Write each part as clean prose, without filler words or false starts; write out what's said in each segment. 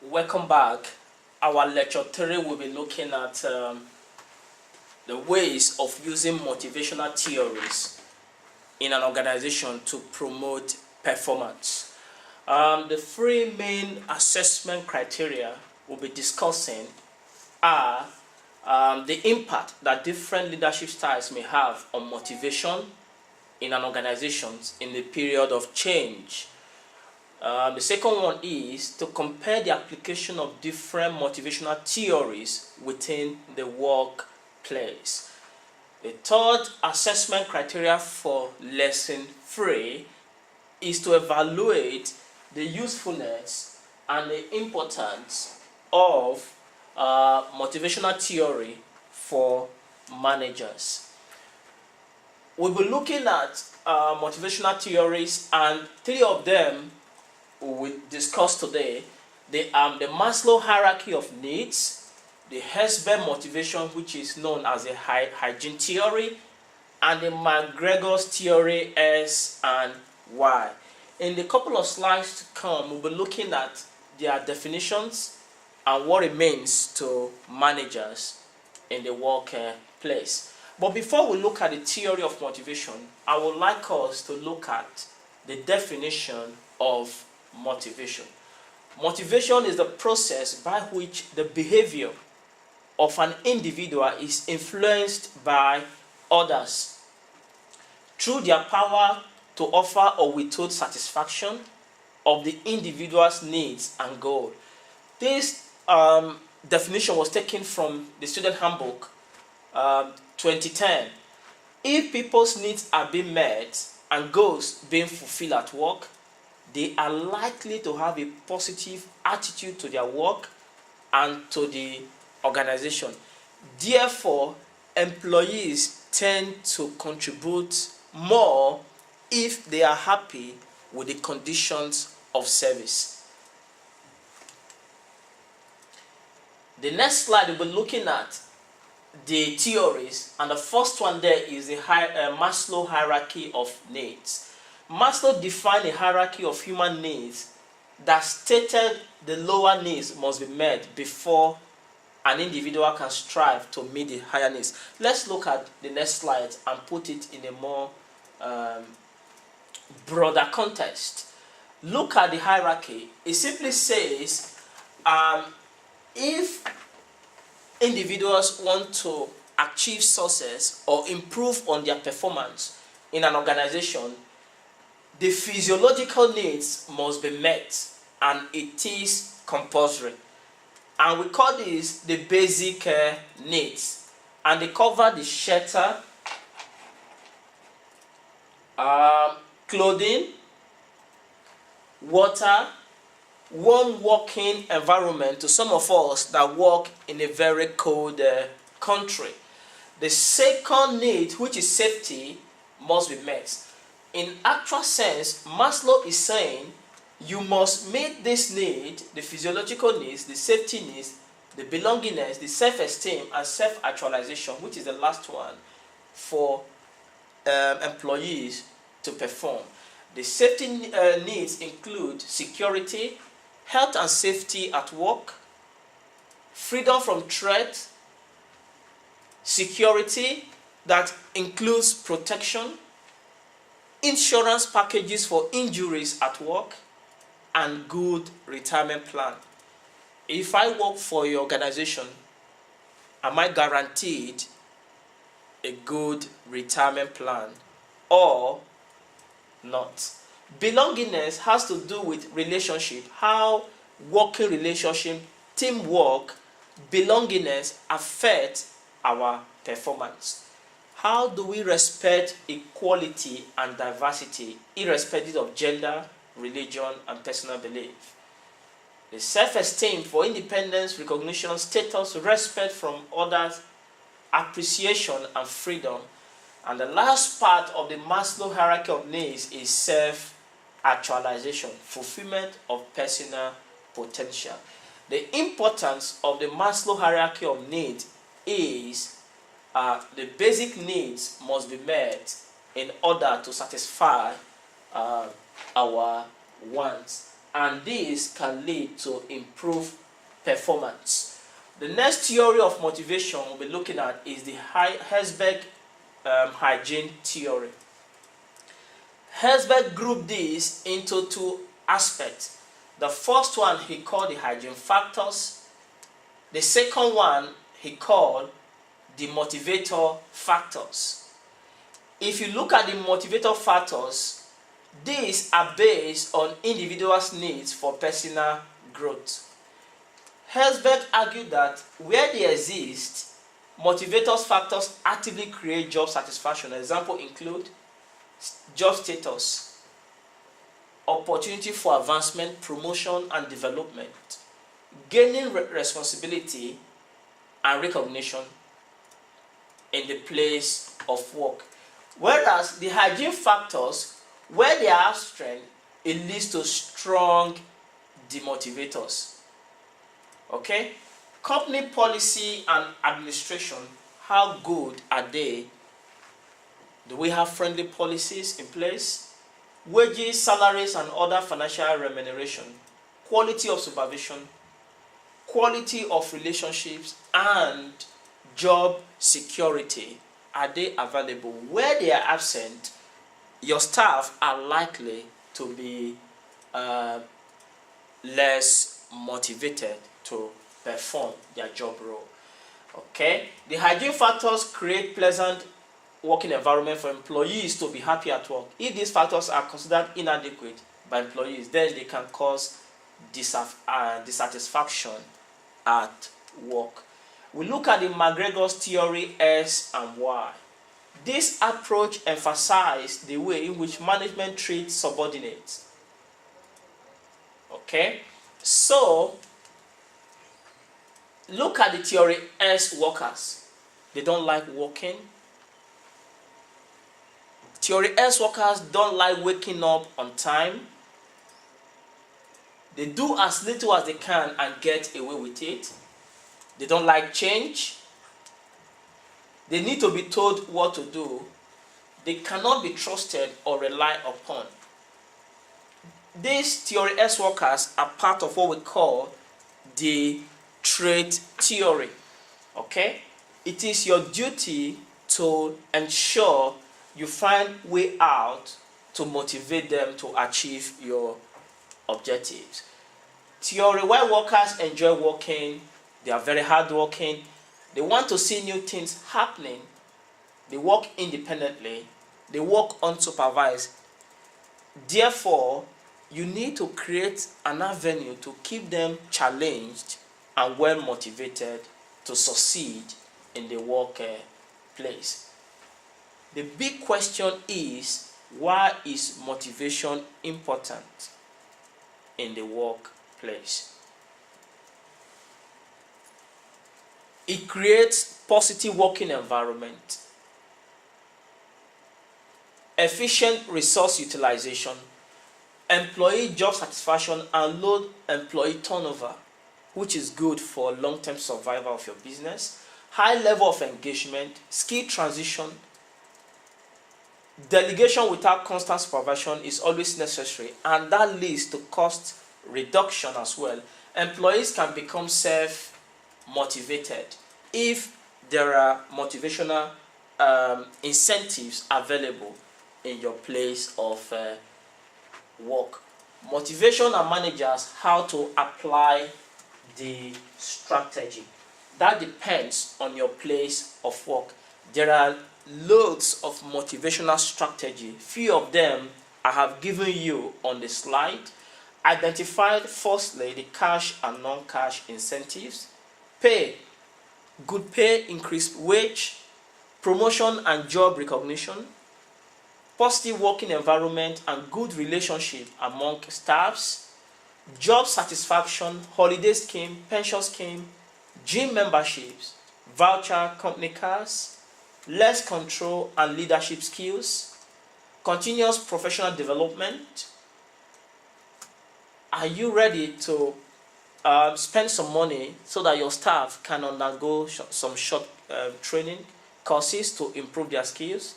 Welcome back. Our lecture 3 will be looking at the ways of using motivational theories in an organization to promote performance. The three main assessment criteria we'll be discussing are the impact that different leadership styles may have on motivation in an organization in the period of change. The second one is to compare the application of different motivational theories within the workplace. The third assessment criteria for lesson 3 is to evaluate the usefulness and the importance of motivational theory for managers. We'll be looking at motivational theories, and 3 of them we will discuss today. The Maslow hierarchy of needs, the Hesberg motivation, which is known as the Hygiene theory, and the McGregor's theory S and Y. In the couple of slides to come, we'll be looking at their definitions and what it means to managers in the workplace. But before we look at the theory of motivation, I would like us to look at the definition of motivation. Motivation is the process by which the behavior of an individual is influenced by others through their power to offer or withhold satisfaction of the individual's needs and goals. This definition was taken from the Student Handbook 2010. If people's needs are being met and goals being fulfilled at work, they are likely to have a positive attitude to their work and to the organization. Therefore, employees tend to contribute more if they are happy with the conditions of service. The next slide we'll be looking at the theories, and the first one there is the Maslow hierarchy of needs. Maslow defined a hierarchy of human needs that stated the lower needs must be met before an individual can strive to meet the higher needs. Let's look at the next slide and put it in a more broader context. Look at the hierarchy. It simply says if individuals want to achieve success or improve on their performance in an organization, the physiological needs must be met, and it is compulsory. And we call this the basic needs. And they cover the shelter, clothing, water, warm working environment to some of us that work in a very cold country. The second need, which is safety, must be met. In actual sense, Maslow is saying you must meet this need, the physiological needs, the safety needs, the belongingness, the self-esteem, and self-actualization, which is the last one, for employees to perform. The safety needs include security, health and safety at work, freedom from threat, security that includes protection, insurance packages for injuries at work, and good retirement plan. If I work for your organization, am I guaranteed a good retirement plan or not? Belongingness has to do with relationship, how working relationship, teamwork, belongingness affect our performance. How do we respect equality and diversity, irrespective of gender, religion, and personal belief? The self-esteem for independence, recognition, status, respect from others, appreciation, and freedom. And the last part of the Maslow hierarchy of needs is self-actualization, fulfillment of personal potential. The importance of the Maslow hierarchy of needs is the basic needs must be met in order to satisfy our wants. and this can lead to improved performance. The next theory of motivation we'll be looking at is the Herzberg Hygiene Theory. Herzberg grouped this into two aspects. The first one he called the hygiene factors. The second one he called the motivator factors. If you look at the motivator factors, these are based on individuals' needs for personal growth. Herzberg argued that where they exist, motivators factors actively create job satisfaction. Examples include job status, opportunity for advancement, promotion and development, gaining responsibility and recognition in the place of work. Whereas the hygiene factors, where they have strength, it leads to strong demotivators. Okay? Company policy and administration, how good are they? Do we have friendly policies in place? Wages, salaries and other financial remuneration, quality of supervision, quality of relationships and job security, are they available? Where they are absent, your staff are likely to be less motivated to perform their job role. Okay, the hygiene factors create pleasant working environment for employees to be happy at work. If these factors are considered inadequate by employees, then they can cause dissatisfaction at work. We look at the McGregor Theory S and Y. This approach emphasizes the way in which management treats subordinates. Okay, so look at the theory S workers. They don't like working. Theory S workers don't like waking up on time. They do as little as they can and get away with it. They don't like change. They need to be told what to do. They cannot be trusted or relied upon. These theory S workers are part of what we call the trait theory. Okay? It is your duty to ensure you find way out to motivate them to achieve your objectives. Theory Y workers enjoy working. They are very hardworking. They want to see new things happening. They work independently. They work unsupervised. Therefore, you need to create an avenue to keep them challenged and well motivated to succeed in the workplace. The big question is, why is motivation important in the workplace? It creates positive working environment, efficient resource utilization, employee job satisfaction and low employee turnover, which is good for long-term survival of your business, high level of engagement, skill transition. Delegation without constant supervision is always necessary, and that leads to cost reduction as well. Employees can become self-motivated if there are motivational incentives available in your place of work. Motivation and managers, how to apply the strategy. That depends on your place of work. There are loads of motivational strategy. Few of them I have given you on the slide. Identified firstly the cash and non-cash incentives, pay, good pay, increased wage, promotion and job recognition, positive working environment and good relationship among staffs, job satisfaction, holiday scheme, pension scheme, gym memberships, voucher, company cars, less control and leadership skills, continuous professional development. Are you ready to spend some money so that your staff can undergo some short training courses to improve their skills?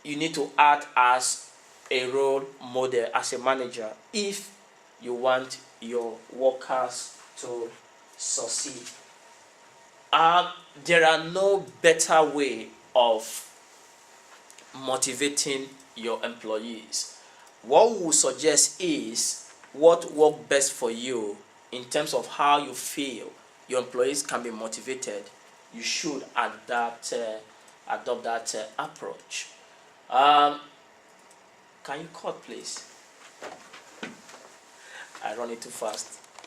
You need to act as a role model as a manager if you want your workers to succeed. There are no better way of motivating your employees. What we suggest is what works best for you in terms of how you feel your employees can be motivated. You should adopt that approach. Can you cut, please? I run it too fast.